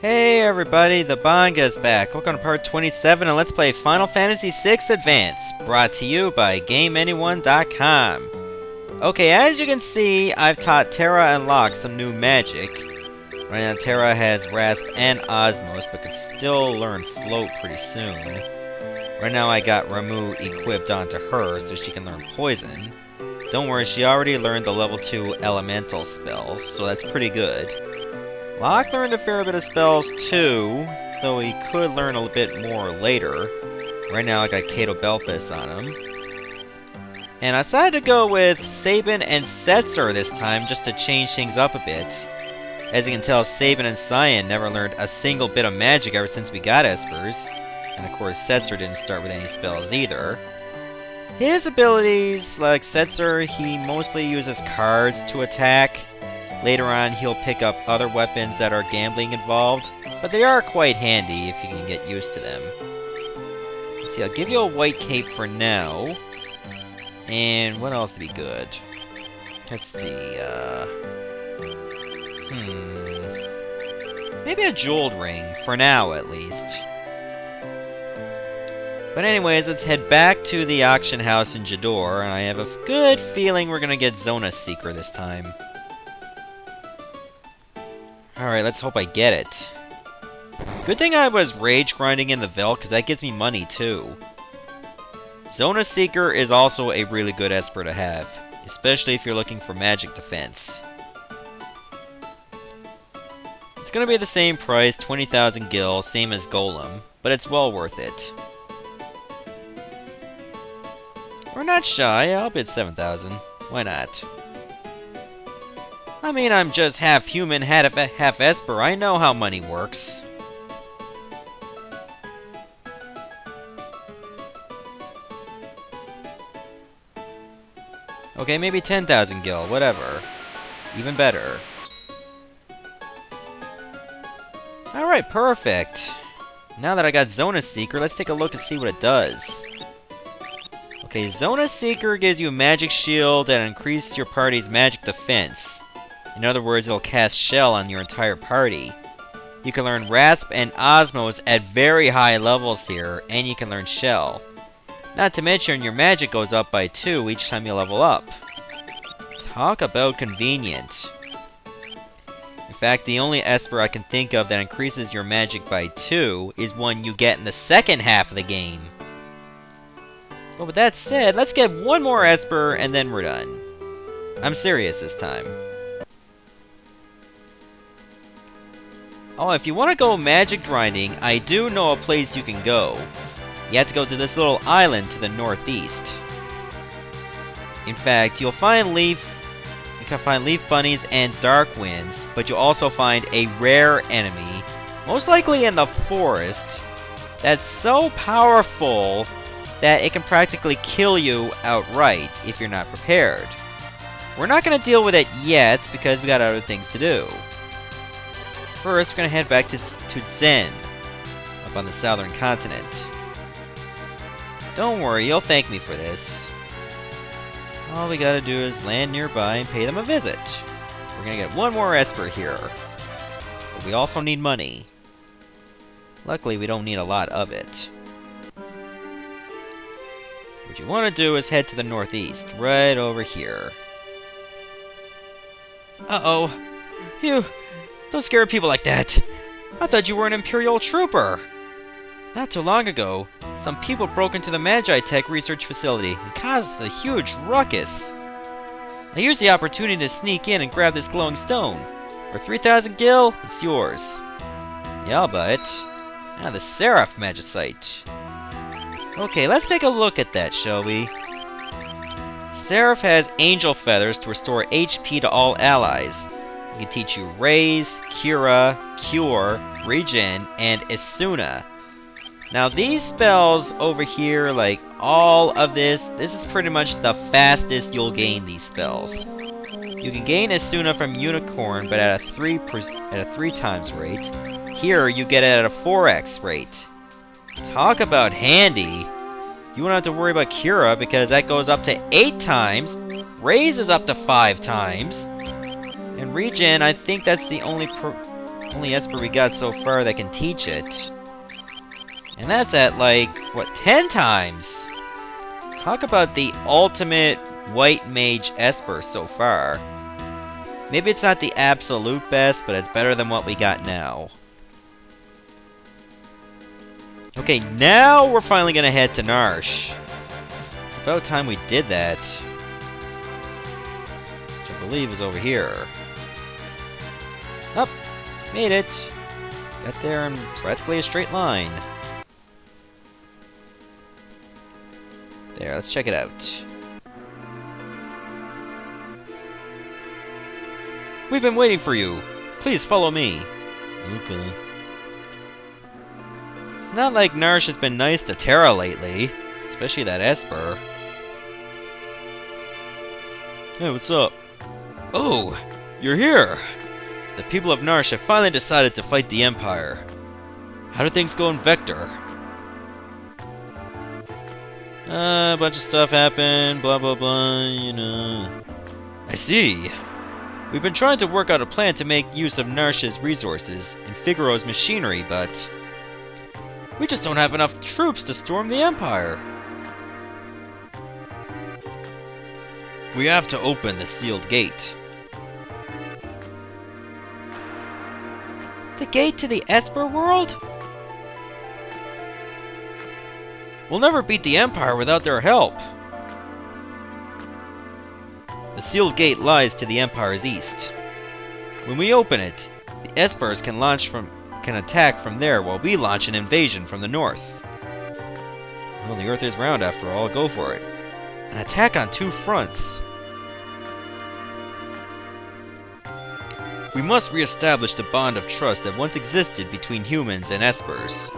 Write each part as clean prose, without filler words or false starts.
Hey everybody, the Banga's back. Welcome to part 27 and let's play Final Fantasy VI Advance, brought to you by GameAnyone.com. Okay, as you can see, I've taught Terra and Locke some new magic. Right now, Terra has Rasp and Osmos, but can still learn Float pretty soon. Right now, I got Ramu equipped onto her so she can learn Poison. Don't worry, she already learned the level 2 Elemental spells, so that's pretty good. Locke learned a fair bit of spells too, though he could learn a bit more later. Right now I got Cato Belfast on him. And I decided to go with Sabin and Setzer this time, just to change things up a bit. As you can tell, Sabin and Cyan never learned a single bit of magic ever since we got Espers. And of course Setzer didn't start with any spells either. His abilities, like Setzer, he mostly uses cards to attack. Later on, he'll pick up other weapons that are gambling involved, but they are quite handy if you can get used to them. Let's see, I'll give you a white cape for now. And what else would be good? Let's see, maybe a jeweled ring, for now at least. But anyways, let's head back to the auction house in Jador, and I have a good feeling we're gonna get Zona's Seeker this time. Alright, let's hope I get it. Good thing I was rage grinding in the Veld, because that gives me money too. Zona's Seeker is also a really good Esper to have, especially if you're looking for magic defense. It's going to be the same price, 20,000 gil, same as Golem, but it's well worth it. We're not shy, I'll bid 7,000. Why not? I mean, I'm just half human, half Esper. I know how money works. Okay, maybe 10,000 gil, whatever. Even better. Alright, perfect. Now that I got Zona's Seeker, let's take a look and see what it does. Okay, Zona's Seeker gives you a magic shield that increases your party's magic defense. In other words, it'll cast Shell on your entire party. You can learn Rasp and Osmos at very high levels here, and you can learn Shell. Not to mention, your magic goes up by 2 each time you level up. Talk about convenient. In fact, the only Esper I can think of that increases your magic by 2 is one you get in the second half of the game. But with that said, let's get one more Esper and then we're done. I'm serious this time. Oh, if you want to go magic grinding, I do know a place you can go. You have to go to this little island to the northeast. In fact, you can find leaf bunnies and dark winds, but you'll also find a rare enemy, most likely in the forest, that's so powerful that it can practically kill you outright if you're not prepared. We're not going to deal with it yet because we got other things to do. First, we're going to head back to Zen, up on the southern continent. Don't worry, you'll thank me for this. All we gotta do is land nearby and pay them a visit. We're gonna get one more Esper here. But we also need money. Luckily, we don't need a lot of it. What you want to do is head to the northeast, right over here. Uh-oh. You... Don't scare people like that. I thought you were an Imperial trooper. Not too long ago, some people broke into the Magitech research facility and caused a huge ruckus. I used the opportunity to sneak in and grab this glowing stone. For 3,000 gil, it's yours. Yeah, I'll buy it. Now the Seraph Magicite. Okay, let's take a look at that, shall we? Seraph has angel feathers to restore HP to all allies. It can teach you Raise, Cura, Cure, Regen, and Isuna. Now these spells over here, like all of this is pretty much the fastest you'll gain these spells. You can gain Isuna from Unicorn, but at a 3 times rate. Here, you get it at a 4x rate. Talk about handy. You won't have to worry about Cura, because that goes up to 8 times. Raise is up to 5 times. And Regen, I think that's the only Only Esper we got so far that can teach it. And that's at, like, what, 10 times? Talk about the ultimate white mage Esper so far. Maybe it's not the absolute best, but it's better than what we got now. Okay, now we're finally gonna head to Narshe. It's about time we did that. Which I believe is over here. Up, made it. Got there in practically a straight line. There, let's check it out. We've been waiting for you. Please follow me. Okay. It's not like Narshe has been nice to Terra lately. Especially that Esper. Hey, what's up? Oh, you're here. The people of Narshe have finally decided to fight the Empire. How do things go in Vector? A bunch of stuff happened, blah blah blah, you know. I see. We've been trying to work out a plan to make use of Narshe's resources and Figaro's machinery, but we just don't have enough troops to storm the Empire. We have to open the sealed gate. The gate to the Esper World? We'll never beat the Empire without their help. The sealed gate lies to the Empire's east. When we open it, the Espers can attack from there while we launch an invasion from the north. Well, the Earth is round after all, go for it. An attack on two fronts. We must re-establish the bond of trust that once existed between humans and Espers.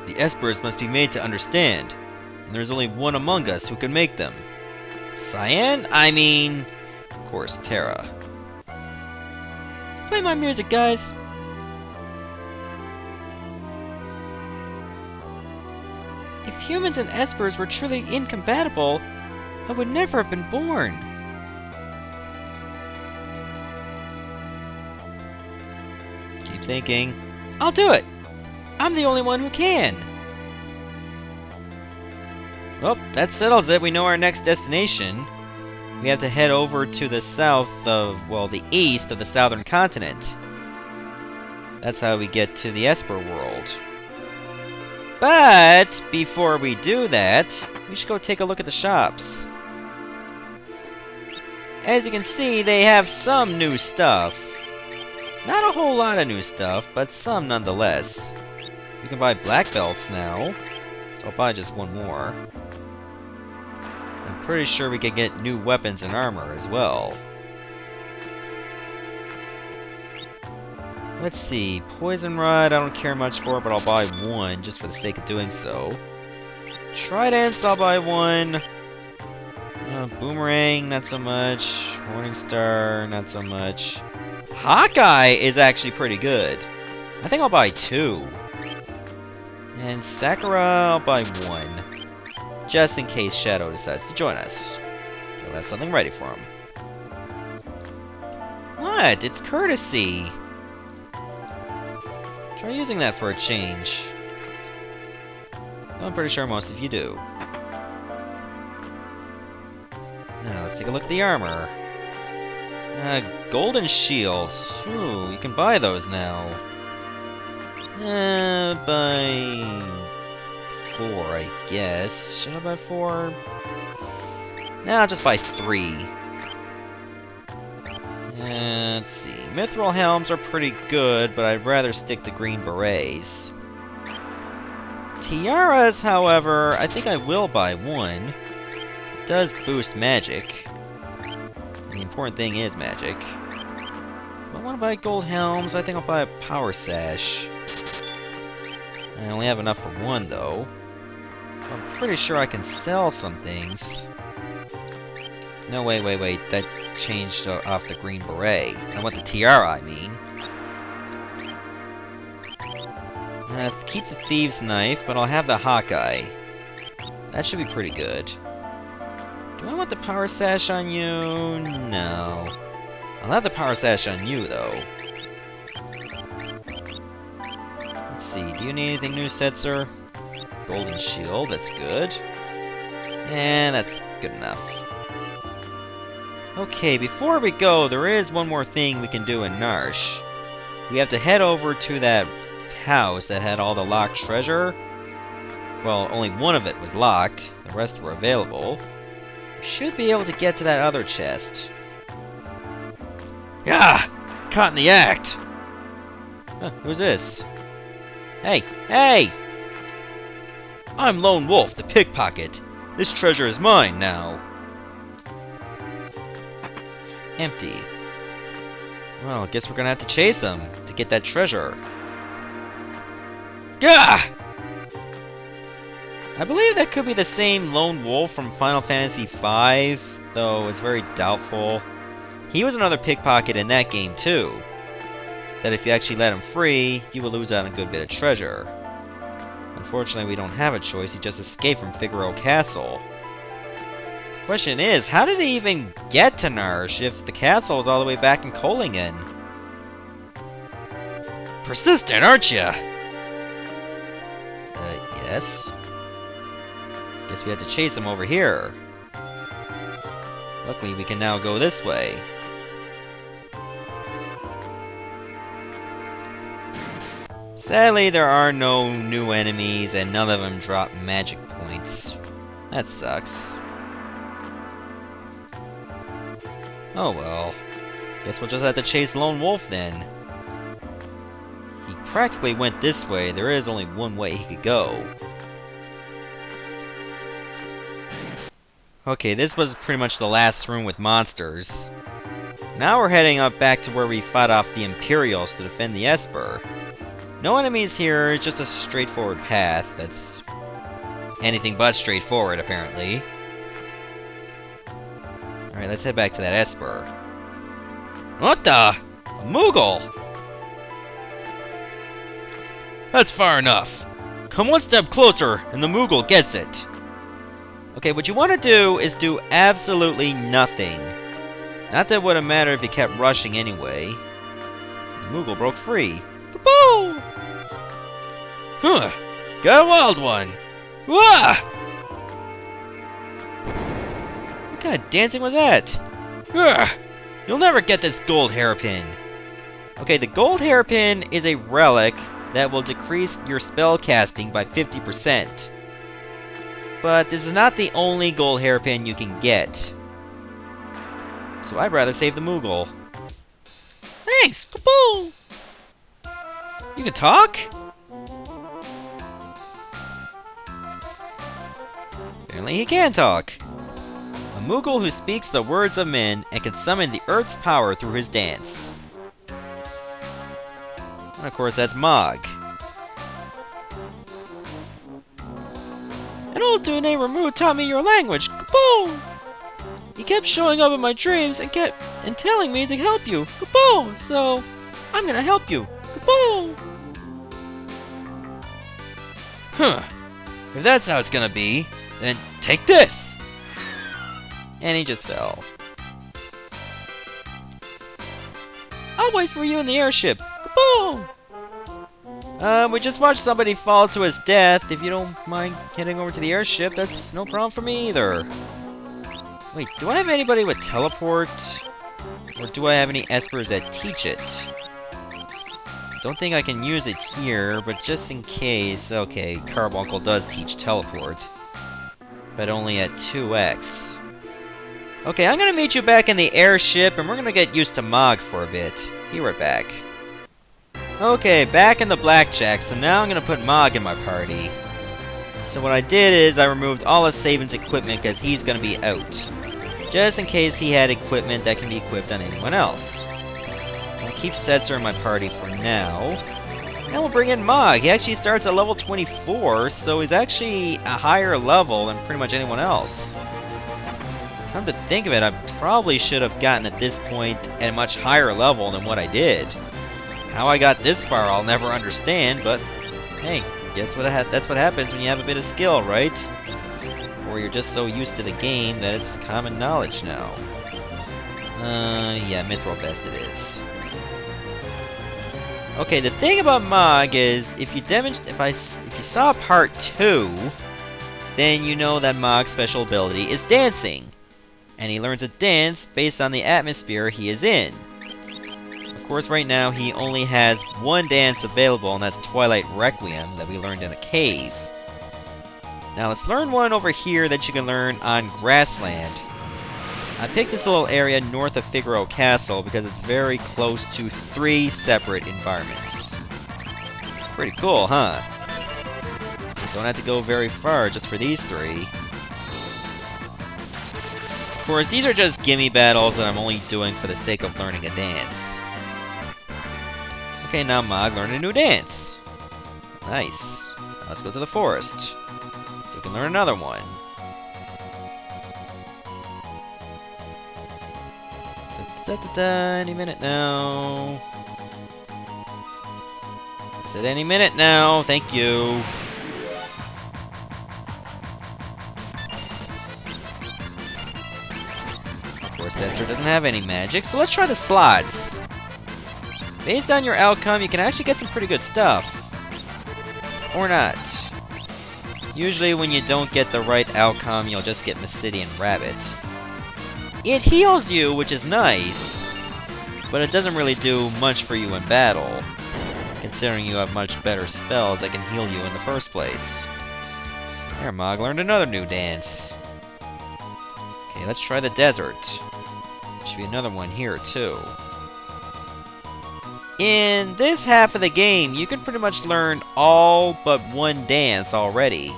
The Espers must be made to understand, and there's only one among us who can make them. Cyan? I mean, of course, Terra. Play my music, guys. If humans and Espers were truly incompatible, I would never have been born. Keep thinking. I'll do it. I'm the only one who can. Well, that settles it. We know our next destination. We have to head over to the south of, well, the east of the southern continent. That's how we get to the Esper World. But before we do that, we should go take a look at the shops. As you can see, they have some new stuff. Not a whole lot of new stuff, but some nonetheless. We can buy black belts now, so I'll buy just one more. I'm pretty sure we can get new weapons and armor as well. Let's see, Poison Rod I don't care much for, but I'll buy one just for the sake of doing so. Tridents I'll buy one. Boomerang not so much. Morning Star not so much. Hawkeye is actually pretty good. I think I'll buy two. And Sakura, I'll buy one. Just in case Shadow decides to join us. We'll have something ready for him. What? It's courtesy. Try using that for a change. I'm pretty sure most of you do. Now, let's take a look at the armor. Golden shields. Ooh, you can buy those now. Buy 4, I guess. Should I buy 4? Nah, I'll just buy 3. Let's see. Mithril helms are pretty good, but I'd rather stick to green berets. Tiaras, however, I think I will buy one. It does boost magic. And the important thing is magic. If I want to buy gold helms, I think I'll buy a power sash. I only have enough for one, though. I'm pretty sure I can sell some things. No, wait. That changed off the green beret. I want the tiara, I mean. Keep the thieves' knife, but I'll have the Hawkeye. That should be pretty good. Do I want the power sash on you? No. I'll have the power sash on you, though. Let's see, do you need anything new, Setzer? Golden shield, that's good. And that's good enough. Okay, before we go, there is one more thing we can do in Narshe. We have to head over to that house that had all the locked treasure. Well, only one of it was locked. The rest were available. We should be able to get to that other chest. Yeah! Caught in the act! Huh, who's this? Hey! Hey! I'm Lone Wolf, the pickpocket. This treasure is mine now. Empty. Well, I guess we're gonna have to chase him to get that treasure. Gah! I believe that could be the same Lone Wolf from Final Fantasy V, though it's very doubtful. He was another pickpocket in that game too. That if you actually let him free, you will lose out on a good bit of treasure. Unfortunately, we don't have a choice. He just escaped from Figaro Castle. Question is, how did he even get to Narshe if the castle was all the way back in Kolingen? Persistent, aren't ya? Yes. Guess we have to chase him over here. Luckily, we can now go this way. Sadly, there are no new enemies, and none of them drop magic points. That sucks. Oh well. Guess we'll just have to chase Lone Wolf then. He practically went this way. There is only one way he could go. Okay, this was pretty much the last room with monsters. Now we're heading up back to where we fought off the Imperials to defend the Esper. No enemies here, just a straightforward path that's anything but straightforward, apparently. Alright, let's head back to that Esper. What the? A Moogle! That's far enough. Come one step closer, and the Moogle gets it. Okay, what you want to do is do absolutely nothing. Not that it would have mattered if you kept rushing anyway. The Moogle broke free. Kaboo! Huh. Got a wild one. Wah! What kind of dancing was that? Ugh. You'll never get this gold hairpin. Okay, the gold hairpin is a relic that will decrease your spell casting by 50%. But this is not the only gold hairpin you can get. So I'd rather save the Moogle. Thanks! Kaboo! You can talk? Apparently he can talk. A Moogle who speaks the words of men and can summon the Earth's power through his dance. And of course that's Mog. An old dude named Ramu taught me your language. Kaboom! He kept showing up in my dreams and telling me to help you. Kaboom! So I'm gonna help you. Kaboom! Huh. If that's how it's gonna be, then take this! And he just fell. I'll wait for you in the airship. Kaboom! We just watched somebody fall to his death. If you don't mind heading over to the airship, that's no problem for me either. Wait, do I have anybody with teleport? Or do I have any espers that teach it? Don't think I can use it here, but just in case... Okay, Carbuncle does teach teleport. But only at 2x. Okay, I'm gonna meet you back in the airship, and we're gonna get used to Mog for a bit. Be right back. Okay, back in the blackjack, so now I'm gonna put Mog in my party. So what I did is I removed all of Saban's equipment because he's gonna be out. Just in case he had equipment that can be equipped on anyone else. I'll keep Setzer in my party for now. And we'll bring in Mog. He actually starts at level 24, so he's actually a higher level than pretty much anyone else. Come to think of it, I probably should have gotten at this point at a much higher level than what I did. How I got this far, I'll never understand, but hey, guess what? That's what happens when you have a bit of skill, right? Or you're just so used to the game that it's common knowledge now. Yeah, Mithril Vest it is. Okay, the thing about Mog is, if you saw part 2, then you know that Mog's special ability is dancing. And he learns a dance based on the atmosphere he is in. Of course, right now he only has one dance available, and that's Twilight Requiem that we learned in a cave. Now let's learn one over here that you can learn on Grassland. I picked this little area north of Figaro Castle because it's very close to 3 separate environments. Pretty cool, huh? Don't have to go very far just for these 3. Of course, these are just gimme battles that I'm only doing for the sake of learning a dance. Okay, now Mog learned a new dance. Nice. Now let's go to the forest, so we can learn another one. Any minute now. I said any minute now, thank you. Of course, Sensor doesn't have any magic, so let's try the slots. Based on your outcome, you can actually get some pretty good stuff. Or not. Usually when you don't get the right outcome, you'll just get Mysidian Rabbit. It heals you, which is nice, but it doesn't really do much for you in battle, considering you have much better spells that can heal you in the first place. There, Mog learned another new dance. Okay, let's try the desert. Should be another one here, too. In this half of the game, you can pretty much learn all but one dance already,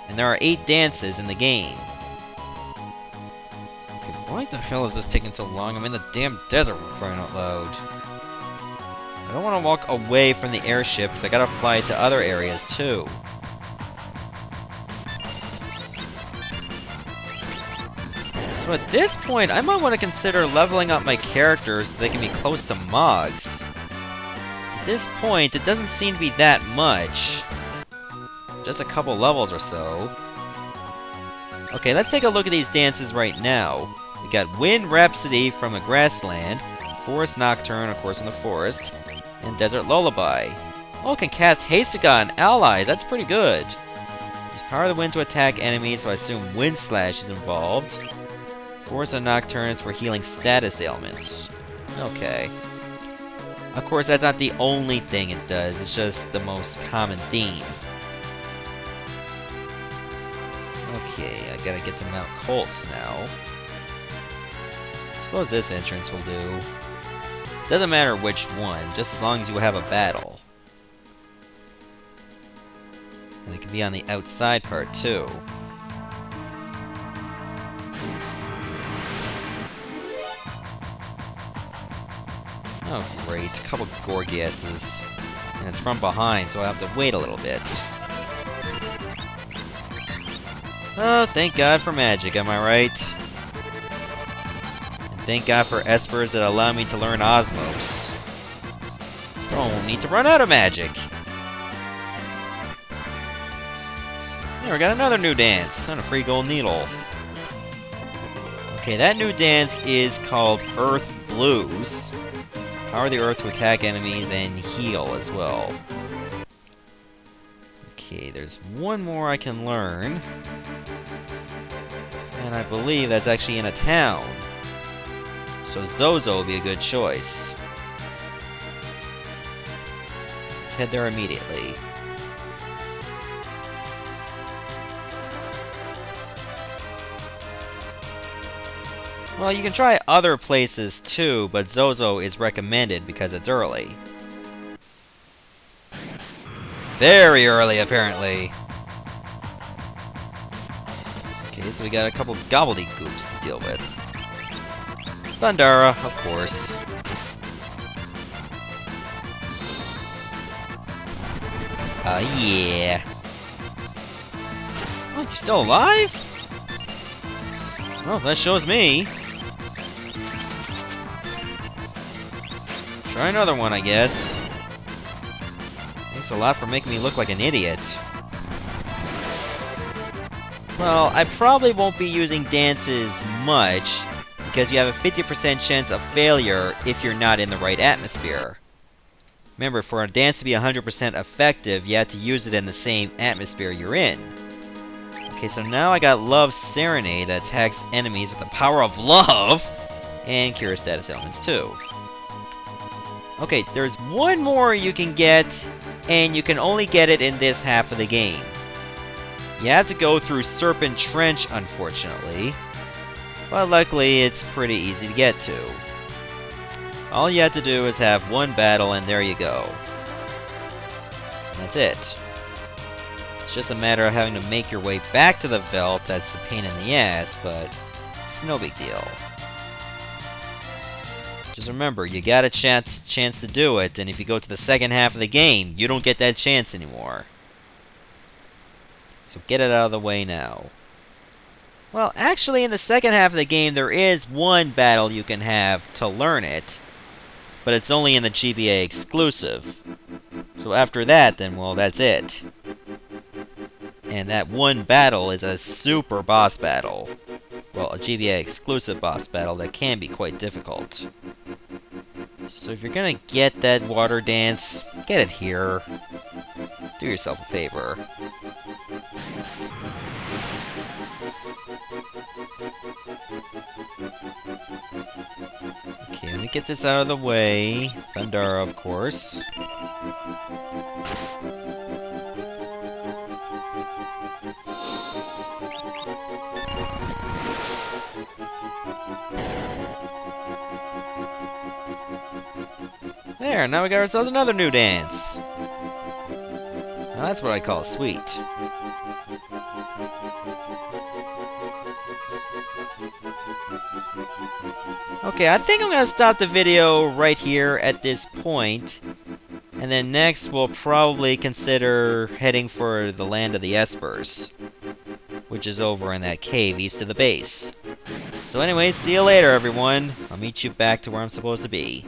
and there are 8 dances in the game. Why the hell is this taking so long? I'm in the damn desert, for crying out loud. I don't want to walk away from the airship, because I gotta fly to other areas, too. So at this point, I might want to consider leveling up my characters so they can be close to Mog's. At this point, it doesn't seem to be that much. Just a couple levels or so. Okay, let's take a look at these dances right now. We got Wind Rhapsody from a grassland, Forest Nocturne, of course, in the forest, and Desert Lullaby. Oh, it can cast Hastaga on allies. That's pretty good. Use Power of the Wind to attack enemies, so I assume Wind Slash is involved. Forest and Nocturne is for healing status ailments. Okay. Of course, that's not the only thing it does. It's just the most common theme. Okay, I gotta get to Mount Colts now. Suppose this entrance will do. Doesn't matter which one, just as long as you have a battle. And it can be on the outside part, too. Oh, great. A couple Gorgiases. And it's from behind, so I have to wait a little bit. Oh, thank God for magic, am I right? And thank God for Espers that allow me to learn Osmos. So I won't need to run out of magic. Yeah, we got another new dance, and a free gold needle. Okay, that new dance is called Earth Blues. Power the earth to attack enemies and heal as well. Okay, there's one more I can learn. And I believe that's actually in a town. So Zozo would be a good choice. Let's head there immediately. Well, you can try other places too, but Zozo is recommended because it's early. Very early, apparently. Okay, so we got a couple gobbledygooks to deal with. Thundara, of course. Yeah. Oh, you're still alive? Well, that shows me. Try another one, I guess. Thanks a lot for making me look like an idiot. Well, I probably won't be using dances much, because you have a 50% chance of failure if you're not in the right atmosphere. Remember, for a dance to be 100% effective, you have to use it in the same atmosphere you're in. Okay, so now I got Love Serenade that attacks enemies with the power of love, and cure status ailments too. Okay, there's one more you can get, and you can only get it in this half of the game. You have to go through Serpent Trench, unfortunately, but luckily it's pretty easy to get to. All you have to do is have one battle, and there you go. And that's it. It's just a matter of having to make your way back to the Veldt. That's a pain in the ass, but it's no big deal. Just remember, you got a chance to do it, and if you go to the second half of the game, you don't get that chance anymore. So get it out of the way now. Well, actually, in the second half of the game, there is one battle you can have to learn it, but it's only in the GBA exclusive. So after that, then, well, that's it. And that one battle is a super boss battle. Well, a GBA exclusive boss battle that can be quite difficult. So if you're gonna get that water dance, get it here. Do yourself a favor. Okay, let me get this out of the way. Thundara, of course. There, now we got ourselves another new dance. Now that's what I call sweet. Okay, I think I'm gonna stop the video right here at this point. And then next we'll probably consider heading for the land of the Espers, which is over in that cave east of the base. So anyways, see you later everyone. I'll meet you back to where I'm supposed to be.